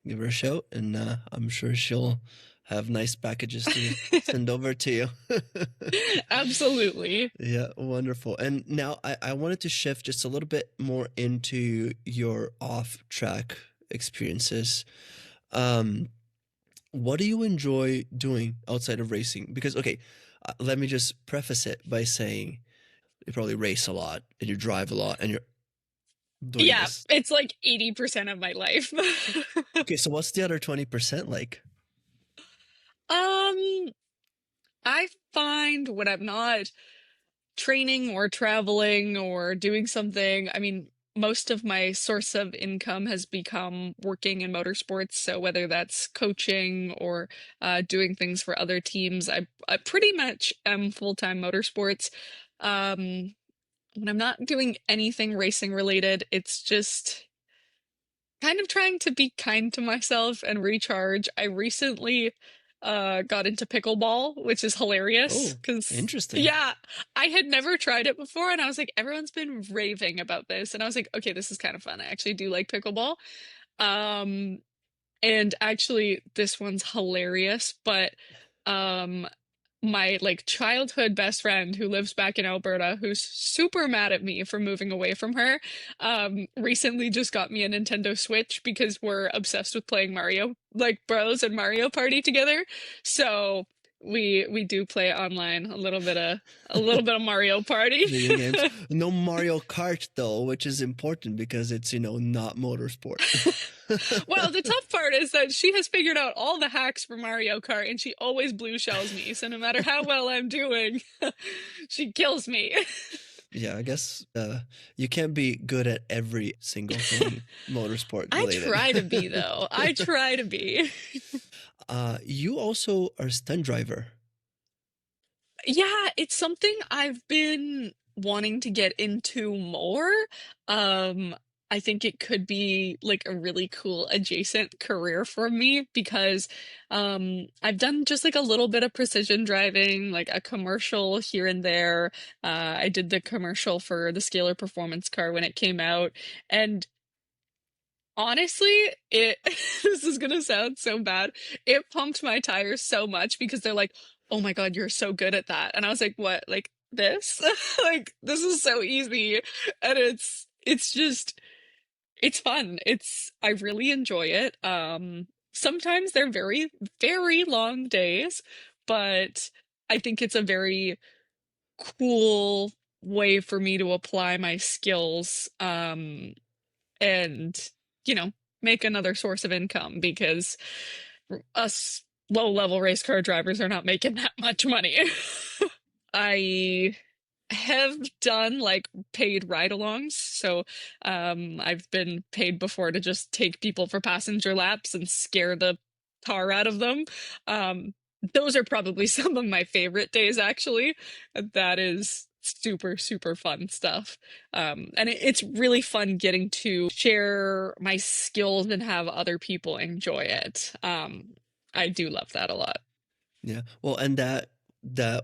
give her a shout, and I'm sure she'll have nice packages to send over to you. Absolutely. Yeah, wonderful. And now I wanted to shift just a little bit more into your off track experiences. Um, what do you enjoy doing outside of racing? Because, okay, let me just preface it by saying you probably race a lot and you drive a lot and you're doing Yeah, this. it's like 80% of my life. Okay, so what's the other 20% like? Um, I find when I'm not training or traveling or doing something, I mean, most of my source of income has become working in motorsports. So whether that's coaching or doing things for other teams, I pretty much am full-time motorsports. When I'm not doing anything racing related, it's just kind of trying to be kind to myself and recharge. I recently got into pickleball, which is hilarious Oh, because interesting. yeah, I had never tried it before and I was like everyone's been raving about this and I was like okay, this is kind of fun. I actually do like pickleball. Um and actually this one's hilarious, but um my like childhood best friend who lives back in Alberta, who's super mad at me for moving away from her, recently just got me a Nintendo Switch because we're obsessed with playing Mario, like Bros and Mario Party together. So we do play online a little bit of Mario Party. Video games. No Mario Kart though, which is important because it's, not motorsport. Well, the tough part is that she has figured out all the hacks for Mario Kart and she always blue shells me. So no matter how well I'm doing, she kills me. Yeah, I guess you can't be good at every single thing motorsport I related. try to be though. I try to be. You also are a stunt driver. Yeah, it's something I've been wanting to get into more. Um, I think it could be like a really cool adjacent career for me because I've done just like a little bit of precision driving, like a commercial here and there. I did the commercial for the Scalar performance car when it came out, and honestly, it this is gonna sound so bad. It pumped my tires so much because they're like, "Oh my God, you're so good at that." And I was like, "What? Like this? Like this is so easy." And it's just it's fun. I really enjoy it. Sometimes they're very, very long days, but I think it's a very cool way for me to apply my skills. And you know make another source of income because us low level race car drivers are not making that much money. I have done like paid ride-alongs, so I've been paid before to just take people for passenger laps and scare the tar out of them. Those are probably some of my favorite days actually. That is super super fun stuff. And it's really fun getting to share my skills and have other people enjoy it. I do love that a lot. Yeah. Well, and that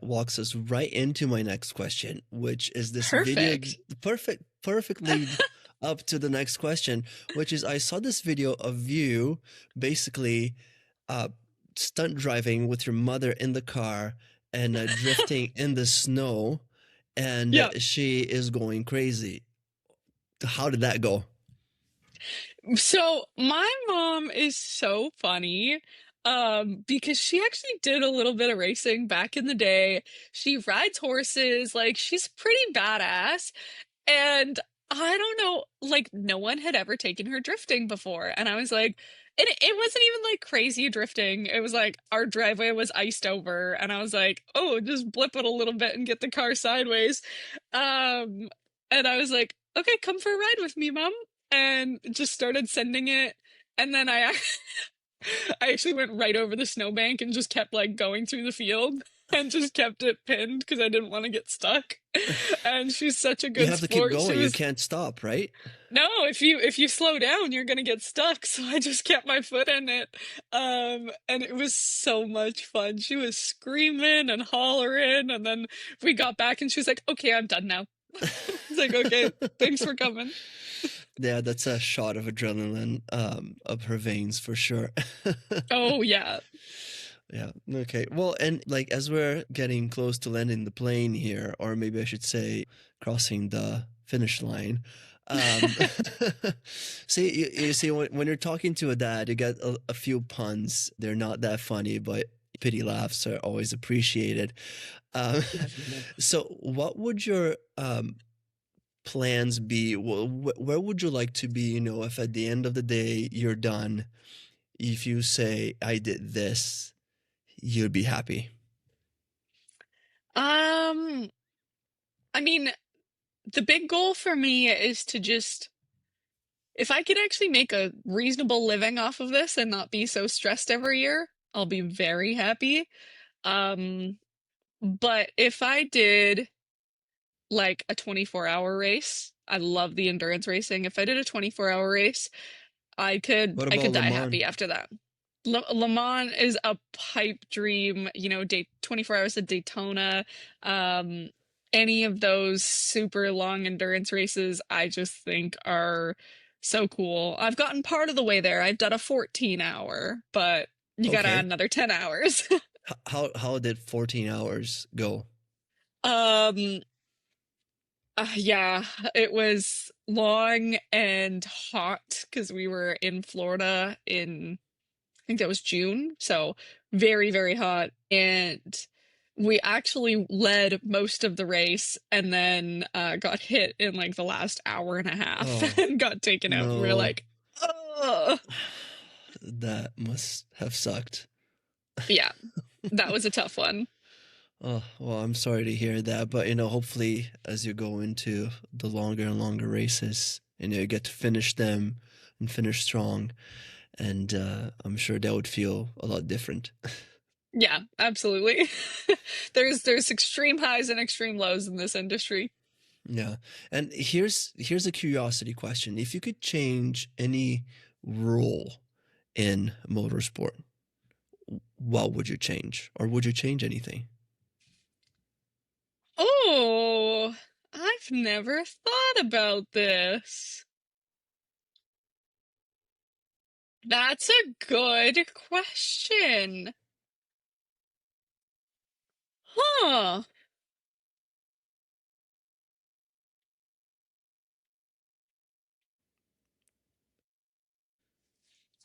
walks us right into my next question, which is this video Perfect. perfect perfect lead up to the next question, which is I saw this video of you basically uh, stunt driving with your mother in the car and drifting in the snow, and Yeah. she is going crazy. How did that go? So my mom is so funny because she actually did a little bit of racing back in the day. She rides horses, like she's pretty badass. And I don't know, like no one had ever taken her drifting before. And I was like, and it wasn't even like crazy drifting. It was like our driveway was iced over and I was like, "Oh, just blip it a little bit and get the car sideways." Um and I was like, "Okay, come for a ride with me, Mom." And just started sending it. And then I actually went right over the snowbank and just kept like going through the field and just kept it pinned because I didn't want to get stuck. And she's such a You good have to keep sport. She going. You was can't stop, right? no, if you slow down, you're gonna get stuck. So I just kept my foot in it. And it was so much fun. She was screaming and hollering, and then we got back and she was like, "Okay, I'm done now." I was like, "Okay, thanks for coming." Yeah, that's a shot of adrenaline up her veins for sure. Oh yeah. Yeah. Okay. Well, and like as we're getting close to landing the plane here, or maybe I should say crossing the finish line. Um, see, you see, when you're talking to a dad, you get a few puns. They're not that funny, but pity laughs are always appreciated. Um, so, what would your plans be? Where would you like to be? You know, if at the end of the day you're done, if you say, "I did this," you'd be happy. Um, I mean, the big goal for me is to just, if I could actually make a reasonable living off of this and not be so stressed every year, I'll be very happy. Um, but if I did like a 24-hour race, I love the endurance racing. If I did a 24-hour race, What I about could Le die Mans? happy after that. Le Mans is a pipe dream, you know, day 24 hours at Daytona. Um, any of those super long endurance races, I just think are so cool. I've gotten part of the way there. I've done a 14-hour, but you gotta add Okay. another 10 hours. How did 14 hours go? Um, yeah, it was long and hot because we were in Florida in, I think that was June, so very, very hot. And we actually led most of the race and then got hit in like the last hour and a half Oh, and got taken out. And we were no. like, oh, That must have sucked. yeah, that was a tough one. Oh, well, I'm sorry to hear that, but you know, hopefully as you go into the longer and longer races, you know, you get to finish them and finish strong, and I'm sure that would feel a lot different. Yeah, absolutely. There's extreme highs and extreme lows in this industry. Yeah. And here's a curiosity question. If you could change any rule in motorsport, what would you change? Or would you change anything? Oh, I've never thought about this. That's a good question. Huh.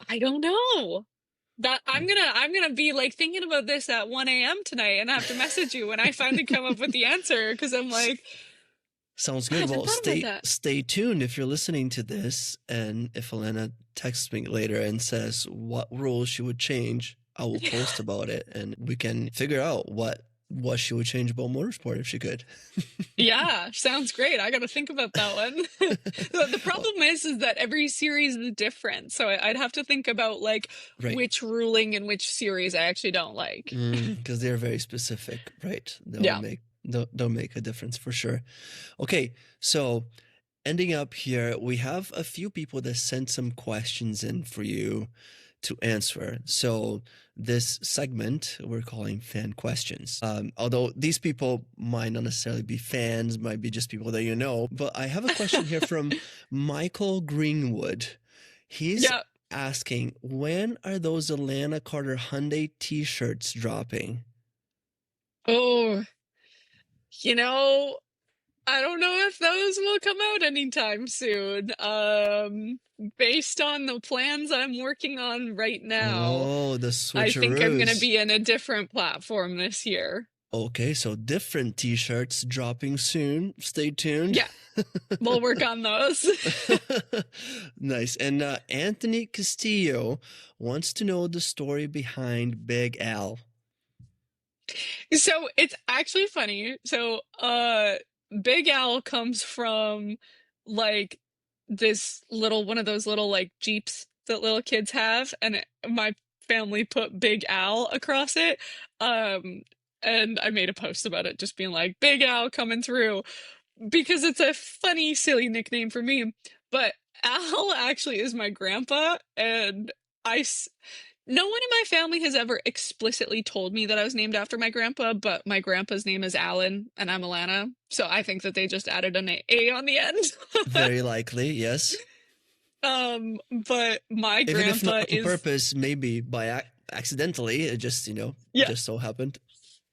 I don't know. That I'm gonna be like thinking about this at 1 a.m. tonight and have to message you when I finally come up with the answer because I'm S- like, Sounds I good. haven't Well, thought about that. stay tuned if you're listening to this, and if Alana texts me later and says what rules she would change, I will post about it, and we can figure out what she would change about motorsport if she could. Yeah, sounds great. I gotta think about that one. The Well, problem is that every series is different, so I'd have to think about like right. which ruling in which series I actually don't like. Because they're very specific, right? Yeah. They'll make a difference for sure. Okay, so ending up here, we have a few people that sent some questions in for you to answer. So this segment we're calling fan questions. Although these people might not necessarily be fans, might be just people that you know. But I have a question here from Michael Greenwood. He's Yeah. asking, when are those Alana Carter Hyundai t-shirts dropping? Oh, you know, I don't know if those will come out anytime soon. Based on the plans I'm working on right now, Oh, the I think I'm gonna switcheroos. be in a different platform this year. Okay, so different t-shirts dropping soon. Stay tuned. Yeah, we'll work on those. Nice. And Anthony Castillo wants to know the story behind Big Al. So it's actually funny. So, Big Al comes from like this little one of those little like Jeeps that little kids have, and my family put Big Al across it. Um, and I made a post about it, just being like, Big Al coming through, because it's a funny, silly nickname for me. But Al actually is my grandpa, and I no one in my family has ever explicitly told me that I was named after my grandpa, but my grandpa's name is Alan and I'm Alana. So I think that they just added an A on the end. Very likely, yes. But my Even if grandpa not on is, purpose, maybe by accidentally, it just, yeah, just so happened.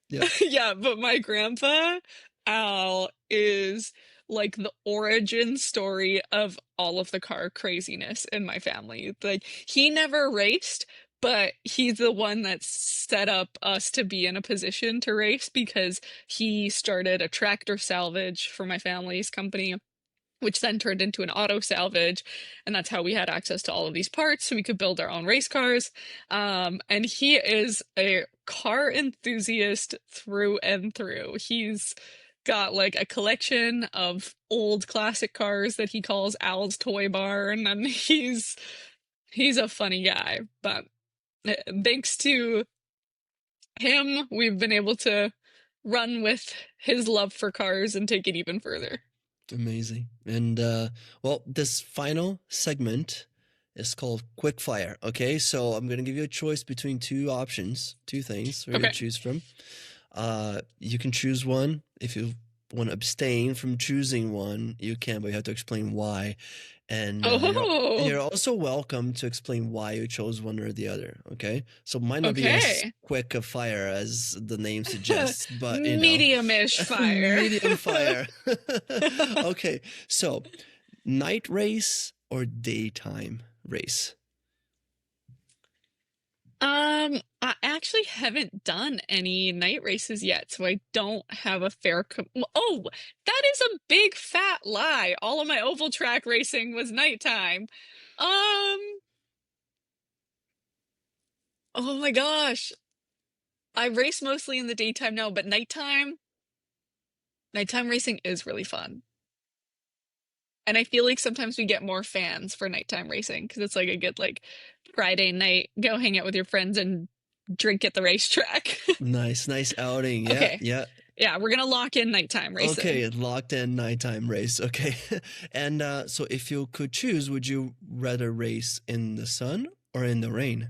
Yeah. yeah, but my grandpa, Al, is like the origin story of all of the car craziness in my family. Like, he never raced, but he's the one that set up us to be in a position to race because he started a tractor salvage for my family's company, which then turned into an auto salvage. And that's how we had access to all of these parts so we could build our own race cars. And he is a car enthusiast through and through. He's got like a collection of old classic cars that he calls Al's Toy Barn, and he's a funny guy. But thanks to him, we've been able to run with his love for cars and take it even further. Amazing. And well, this final segment is called Quickfire. Okay, so I'm gonna give you a choice between two options, two things for you to Okay. choose from. You can choose one. If you want to abstain from choosing one, you can, but you have to explain why. And Oh, you're also welcome to explain why you chose one or the other. Okay, so it might not be as okay. quick a fire as the name suggests, but Medium-ish fire. medium fire. Okay, so night race or daytime race? I actually haven't done any night races yet, so I don't have a fair oh, that is a big fat lie. All of my oval track racing was nighttime. Um, oh my gosh. I race mostly in the daytime now, but nighttime racing is really fun. And I feel like sometimes we get more fans for nighttime racing because it's like a good like Friday night, go hang out with your friends and drink at the racetrack. Nice outing. Yeah, Okay. yeah. Yeah, we're gonna lock in nighttime racing. Okay, locked in nighttime race. Okay. And so if you could choose, would you rather race in the sun or in the rain?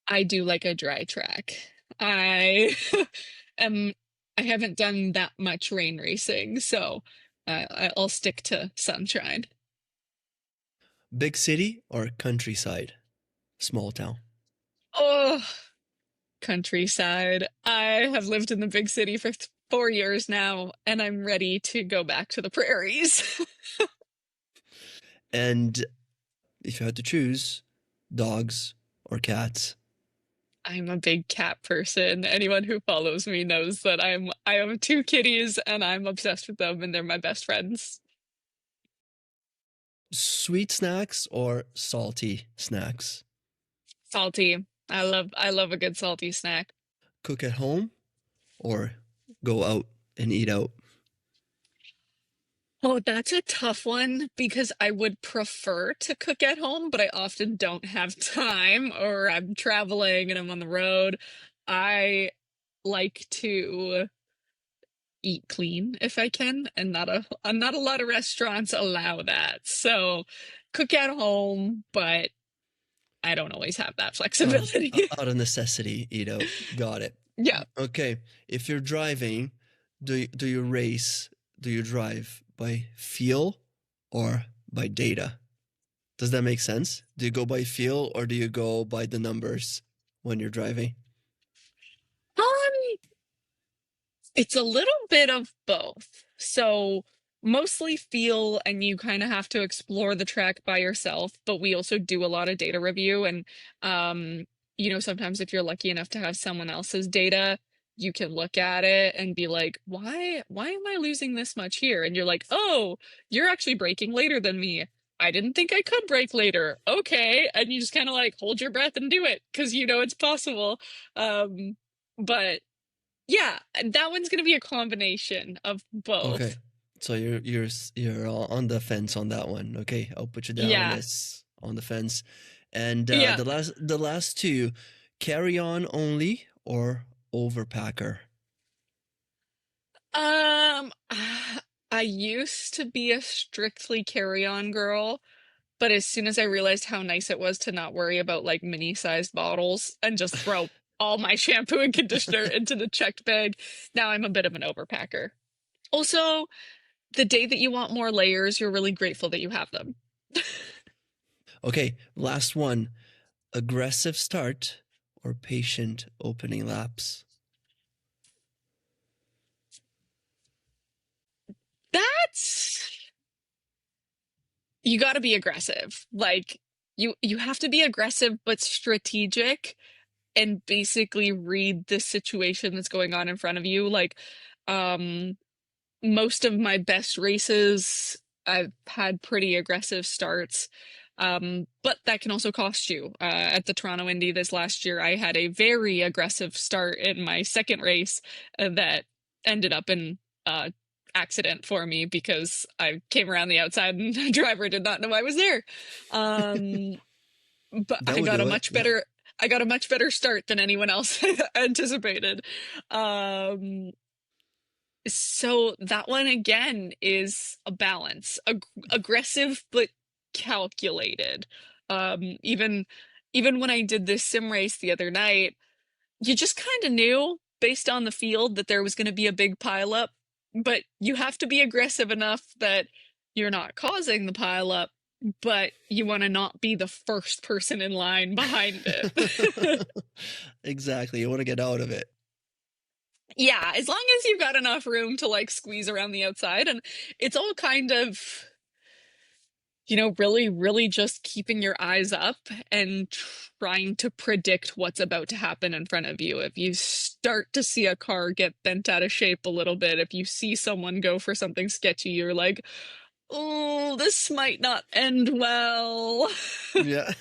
I do like a dry track. I am I haven't done that much rain racing, so I'll stick to sunshine. Big city or countryside? Small town. Oh, countryside. I have lived in the big city for 4 years now, and I'm ready to go back to the prairies. And if you had to choose, dogs or cats? I'm a big cat person. Anyone who follows me knows that I have two kitties and I'm obsessed with them and they're my best friends. Sweet snacks or salty snacks? Salty. I love a good salty snack. Cook at home or go out and eat out? Oh, that's a tough one because I would prefer to cook at home, but I often don't have time or I'm traveling and I'm on the road. I like to eat clean if I can, and not a lot of restaurants allow that. So cook at home, but I don't always have that Out, flexibility. out of necessity, got it. Yeah. Okay, if you're driving, do you race? Do you drive by feel or by data? Does that make sense? Do you go by feel or do you go by the numbers when you're driving? Um, it's a little bit of both. So mostly feel, and you kind of have to explore the track by yourself, but we also do a lot of data review. And sometimes if you're lucky enough to have someone else's data, you can look at it and be like, why am I losing this much here? And you're like, oh, you're actually braking later than me. I didn't think I could brake later. Okay. And you just kind of like hold your breath and do it because you know it's possible. But yeah, that one's gonna be a combination of Okay, both. so you're on the fence on that one. Okay, I'll put you down Yeah. as on the fence. And Yeah. the last two, carry on only or overpacker. Um, I used to be a strictly carry-on girl, but as soon as I realized how nice it was to not worry about like mini-sized bottles and just throw all my shampoo and conditioner into the checked bag, now I'm a bit of an overpacker. Also, the day that you want more layers, you're really grateful that you have them. Okay, last one, aggressive start or patient opening laps. That's you got to be aggressive. Like you have to be aggressive but strategic and basically read the situation that's going on in front of you. Like um most of my best races, I've had pretty aggressive starts. But that can also cost you. At the Toronto Indy this last year, I had a very aggressive start in my second race that ended up in accident for me because I came around the outside and the driver did not know I was there. Um, but That would do it. Yeah. I got a much better start than anyone else anticipated. Um, so that one again is a balance, aggressive but calculated. Even when I did this sim race the other night, you just kind of knew based on the field that there was going to be a big pileup, but you have to be aggressive enough that you're not causing the pileup, but you want to not be the first person in line behind it. Exactly. You want to get out of it. Yeah, as long as you've got enough room to like squeeze around the outside, and it's all kind of, really, really just keeping your eyes up and trying to predict what's about to happen in front of you. If you start to see a car get bent out of shape a little bit, if you see someone go for something sketchy, you're like, oh, this might not end well. Yeah.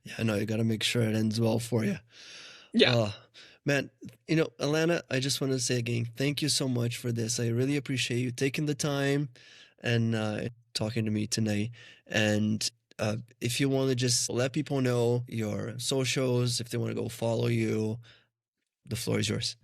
Yeah, no, you got to make sure it ends well for you. Yeah, Oh, man, Alana, I just want to say again, thank you so much for this. I really appreciate you taking the time and talking to me tonight. And if you want to just let people know your socials, if they want to go follow you, the floor is yours.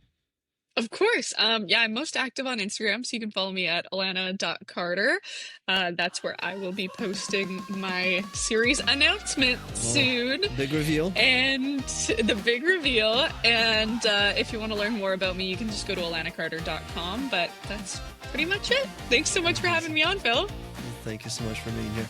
of course. Yeah, I'm most active on Instagram, so you can follow me at alana.carter. That's where I will be posting my series announcement Oh, soon. big reveal. And the big reveal. And if you want to learn more about me, you can just go to alanacarter.com. But that's pretty much it. Thanks so much for having me on, Phil. Thank you so much for being here.